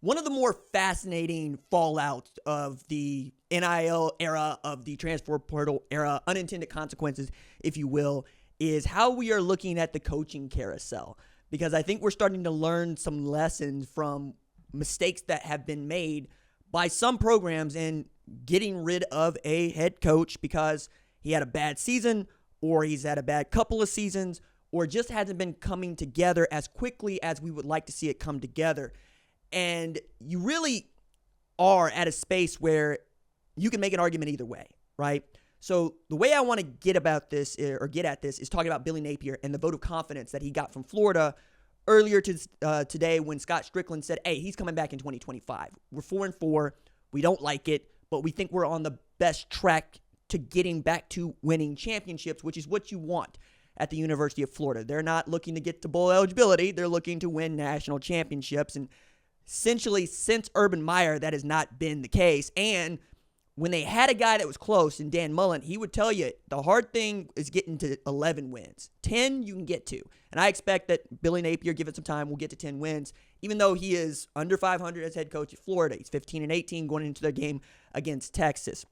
one of the more fascinating fallouts of the NIL era, of the transfer portal era, unintended consequences, if you will, is how we are looking at the coaching carousel. Because I think we're starting to learn some lessons from mistakes that have been made by some programs in getting rid of a head coach because he had a bad season, or he's had a bad couple of seasons, or just hasn't been coming together as quickly as we would like to see it come together. And you really are at a space where you can make an argument either way, right? So the way I want to get at this is talking about Billy Napier and the vote of confidence that he got from Florida earlier today when Scott Strickland said, hey, he's coming back in 2025. We're 4-4. We don't like it, but we think we're on the best track to getting back to winning championships, which is what you want at the University of Florida. They're not looking to get to bowl eligibility. They're looking to win national championships. And essentially, since Urban Meyer, that has not been the case. And when they had a guy that was close in Dan Mullen, he would tell you the hard thing is getting to 11 wins. 10 you can get to. And I expect that Billy Napier, give it some time, will get to 10 wins, even though he is under 500 as head coach at Florida. He's 15-18 going into their game against Texas.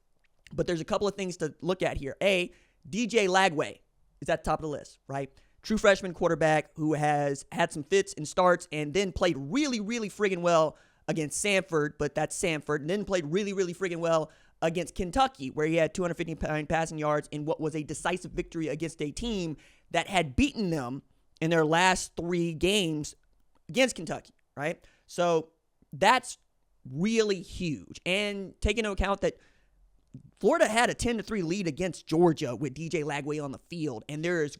But there's a couple of things to look at here. A, DJ Lagway is at the top of the list, right? True freshman quarterback who has had some fits and starts and then played really, really friggin' well against Samford, but that's Samford, and then played really, really friggin' well against Kentucky, where he had 259 passing yards in what was a decisive victory against a team that had beaten them in their last 3 games against Kentucky, right? So that's really huge. And take into account that Florida had a 10-3 lead against Georgia with DJ Lagway on the field, and there is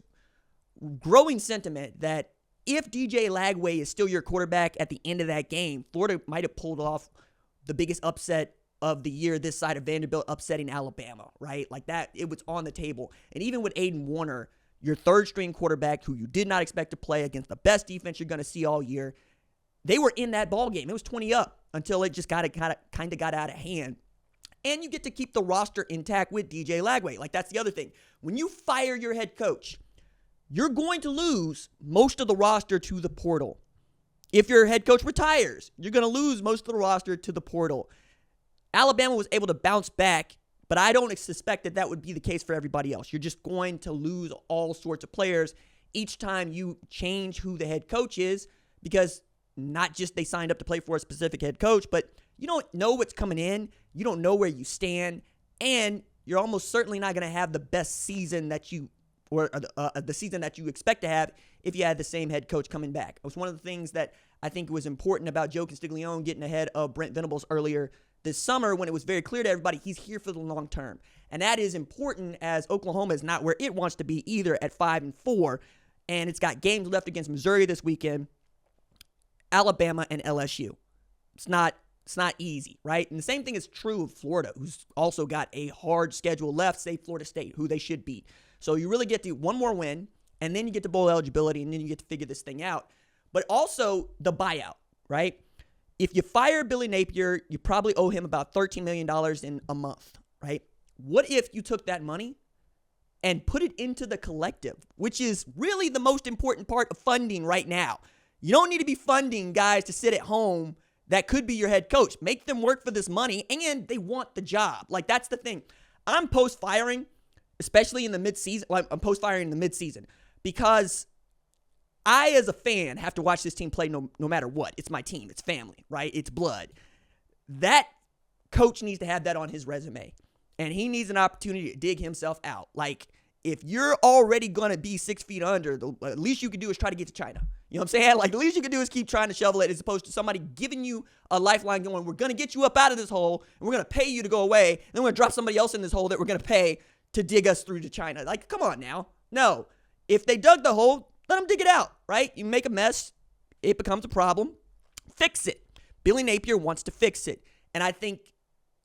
growing sentiment that if DJ Lagway is still your quarterback at the end of that game, Florida might have pulled off the biggest upset of the year this side of Vanderbilt upsetting Alabama, right? Like that, it was on the table. And even with Aiden Warner, your third-string quarterback who you did not expect to play against the best defense you're going to see all year, they were in that ball game. It was 20 up until it just kind of got out of hand. And you get to keep the roster intact with DJ Lagway. Like, that's the other thing. When you fire your head coach, you're going to lose most of the roster to the portal. If your head coach retires, you're going to lose most of the roster to the portal. Alabama was able to bounce back, but I don't suspect that would be the case for everybody else. You're just going to lose all sorts of players each time you change who the head coach is, because not just they signed up to play for a specific head coach, but you don't know what's coming in. You don't know where you stand, and you're almost certainly not going to have the best season that you or the season that you expect to have if you had the same head coach coming back. It was one of the things that I think was important about Joe Castiglione getting ahead of Brent Venables earlier this summer, when it was very clear to everybody he's here for the long term. And that is important, as Oklahoma is not where it wants to be either at 5-4. And it's got games left against Missouri this weekend, Alabama, and LSU. It's not easy, right? And the same thing is true of Florida, who's also got a hard schedule left, say Florida State, who they should beat. So you really get to one more win, and then you get to bowl eligibility, and then you get to figure this thing out. But also the buyout, right? If you fire Billy Napier, you probably owe him about $13 million in a month, right? What if you took that money and put it into the collective, which is really the most important part of funding right now? You don't need to be funding guys to sit at home that could be your head coach. Make them work for this money, and they want the job. Like, that's the thing. I'm post-firing, especially in the midseason. Well, I'm post-firing in the midseason because I, as a fan, have to watch this team play no matter what. It's my team. It's family, right? It's blood. That coach needs to have that on his resume, and he needs an opportunity to dig himself out. Like, if you're already going to be 6 feet under, the least you can do is try to get to China. You know what I'm saying? Like, the least you can do is keep trying to shovel it, as opposed to somebody giving you a lifeline going, we're going to get you up out of this hole, and we're going to pay you to go away, and then we're going to drop somebody else in this hole that we're going to pay to dig us through to China. Like, come on now. No. If they dug the hole, let them dig it out, right? You make a mess, it becomes a problem. Fix it. Billy Napier wants to fix it. And I think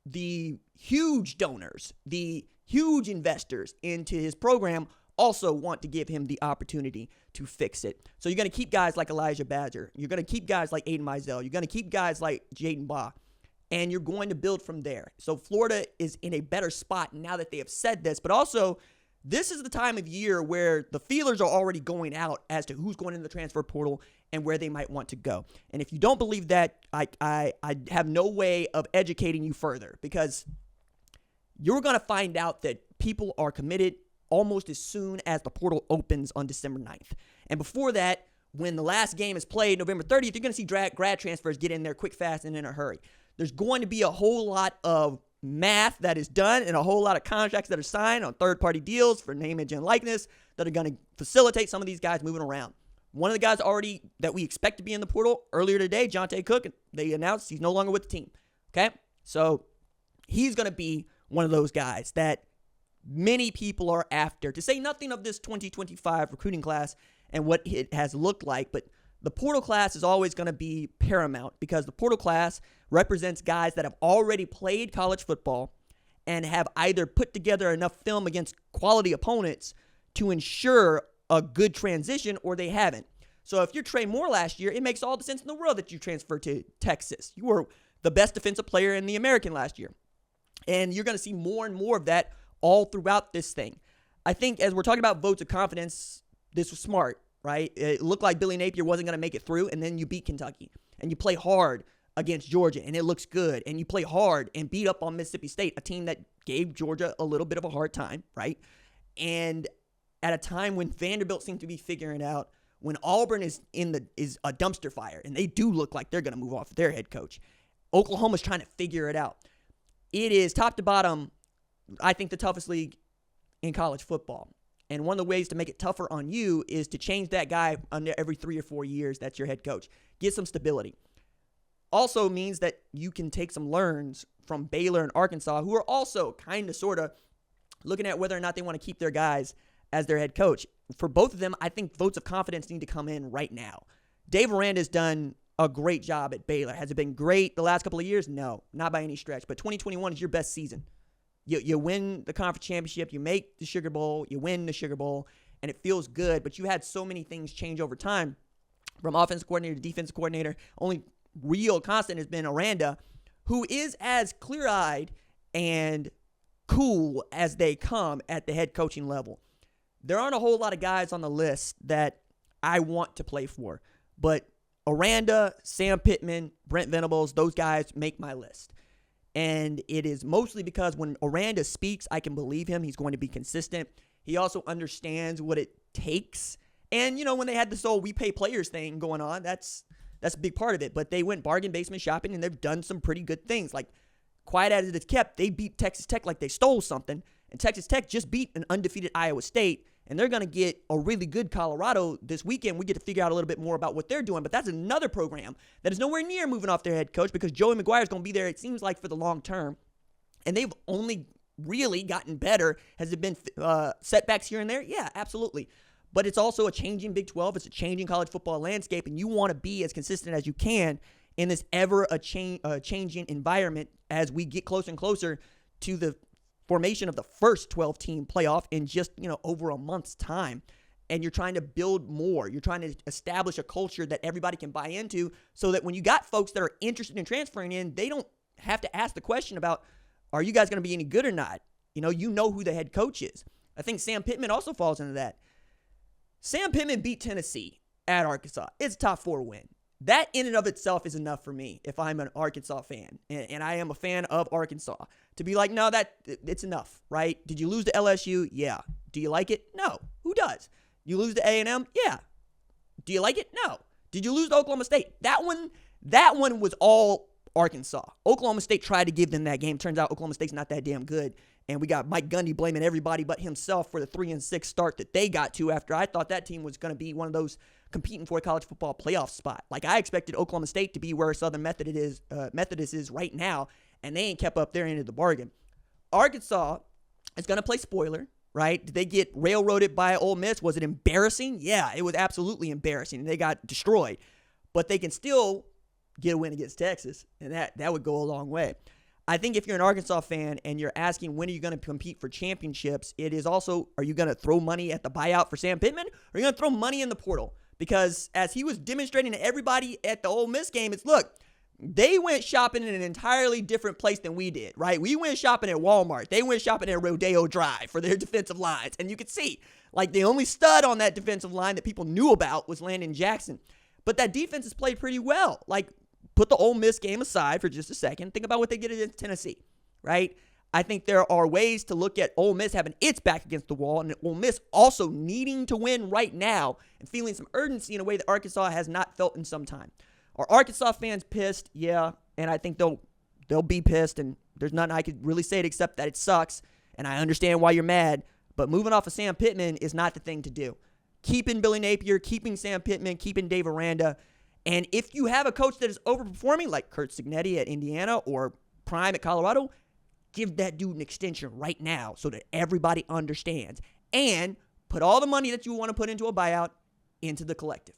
the huge donors, the huge investors into his program also want to give him the opportunity to fix it. So you're going to keep guys like Elijah Badger. You're going to keep guys like Aiden Mizell. You're going to keep guys like Jaden Baugh. And you're going to build from there. So Florida is in a better spot now that they have said this. But also, This is the time of year where the feelers are already going out as to who's going in the transfer portal and where they might want to go. And if you don't believe that, I have no way of educating you further, because you're going to find out that people are committed almost as soon as the portal opens on December 9th. And before that, when the last game is played November 30th, you're going to see grad transfers get in there quick, fast, and in a hurry. There's going to be a whole lot of math that is done and a whole lot of contracts that are signed on third-party deals for name, image, and likeness that are going to facilitate some of these guys moving around. One of the guys already that we expect to be in the portal earlier today, Jonte Cook, they announced he's no longer with the team. Okay? So he's going to be one of those guys that many people are after, to say nothing of this 2025 recruiting class and what it has looked like. But the portal class is always going to be paramount, because the portal class represents guys that have already played college football and have either put together enough film against quality opponents to ensure a good transition, or they haven't. So if you're Trey Moore last year, it makes all the sense in the world that you transfer to Texas. You were the best defensive player in the American last year. And you're going to see more and more of that all throughout this thing. I think as we're talking about votes of confidence, this was smart, right? It looked like Billy Napier wasn't going to make it through, and then you beat Kentucky. And you play hard against Georgia, and it looks good. And you play hard and beat up on Mississippi State, a team that gave Georgia a little bit of a hard time, right? And at a time when Vanderbilt seems to be figuring out, when Auburn is a dumpster fire, and they do look like they're going to move off their head coach. Oklahoma's trying to figure it out. It is top to bottom, I think, the toughest league in college football. And one of the ways to make it tougher on you is to change that guy under every 3 or 4 years. That's your head coach. Get some stability. Also means that you can take some learns from Baylor and Arkansas, who are also kind of sort of looking at whether or not they want to keep their guys as their head coach. For both of them, I think votes of confidence need to come in right now. Dave Aranda's done a great job at Baylor. Has it been great the last couple of years? No, not by any stretch. But 2021 is your best season. You win the conference championship, you make the Sugar Bowl, you win the Sugar Bowl, and it feels good. But you had so many things change over time, from offensive coordinator to defensive coordinator. Only real constant has been Aranda, who is as clear-eyed and cool as they come at the head coaching level. There aren't a whole lot of guys on the list that I want to play for, but Aranda, Sam Pittman, Brent Venables, those guys make my list. And it is mostly because when Aranda speaks, I can believe him. He's going to be consistent. He also understands what it takes. And, when they had this whole we pay players thing going on, that's a big part of it. But they went bargain basement shopping, and they've done some pretty good things. Like, quiet as it is kept, they beat Texas Tech like they stole something. And Texas Tech just beat an undefeated Iowa State. And they're going to get a really good Colorado this weekend. We get to figure out a little bit more about what they're doing. But that's another program that is nowhere near moving off their head coach, because Joey McGuire is going to be there, it seems like, for the long term. And they've only really gotten better. Has it been setbacks here and there? Yeah, absolutely. But it's also a changing Big 12. It's a changing college football landscape. And you want to be as consistent as you can in this changing environment as we get closer and closer to the formation of the first 12-team playoff in just, over a month's time. And you're trying to build more. You're trying to establish a culture that everybody can buy into, so that when you got folks that are interested in transferring in, they don't have to ask the question about, are you guys going to be any good or not? You know who the head coach is. I think Sam Pittman also falls into that. Sam Pittman beat Tennessee at Arkansas. It's a top 4 win. That in and of itself is enough for me if I'm an Arkansas fan, and I am a fan of Arkansas, to be like, no, it's enough, right? Did you lose to LSU? Yeah. Do you like it? No. Who does? You lose to A&M? Yeah. Do you like it? No. Did you lose to Oklahoma State? That one was all Arkansas. Oklahoma State tried to give them that game. Turns out Oklahoma State's not that damn good. And we got Mike Gundy blaming everybody but himself for the 3-6 start that they got to, after I thought that team was going to be one of those competing for a college football playoff spot. Like, I expected Oklahoma State to be where Southern Methodist is right now, and they ain't kept up their end of the bargain. Arkansas is going to play spoiler, right? Did they get railroaded by Ole Miss? Was it embarrassing? Yeah, it was absolutely embarrassing. They got destroyed. But they can still get a win against Texas, and that would go a long way. I think if you're an Arkansas fan and you're asking when are you going to compete for championships, it is also, are you going to throw money at the buyout for Sam Pittman, or are you going to throw money in the portal? Because as he was demonstrating to everybody at the Ole Miss game, it's, look, They went shopping in an entirely different place than we did, right? We went shopping at Walmart. They went shopping at Rodeo Drive for their defensive lines. And you could see, like, the only stud on that defensive line that people knew about was Landon Jackson. But that defense has played pretty well. Like, put the Ole Miss game aside for just a second. Think about what they did against Tennessee, right? I think there are ways to look at Ole Miss having its back against the wall and Ole Miss also needing to win right now and feeling some urgency in a way that Arkansas has not felt in some time. Are Arkansas fans pissed? Yeah, and I think they'll be pissed, and there's nothing I could really say except that it sucks, and I understand why you're mad, but moving off of Sam Pittman is not the thing to do. Keeping Billy Napier, keeping Sam Pittman, keeping Dave Aranda, and if you have a coach that is overperforming, like Kurt Cignetti at Indiana or Prime at Colorado, give that dude an extension right now so that everybody understands, and put all the money that you want to put into a buyout into the collective.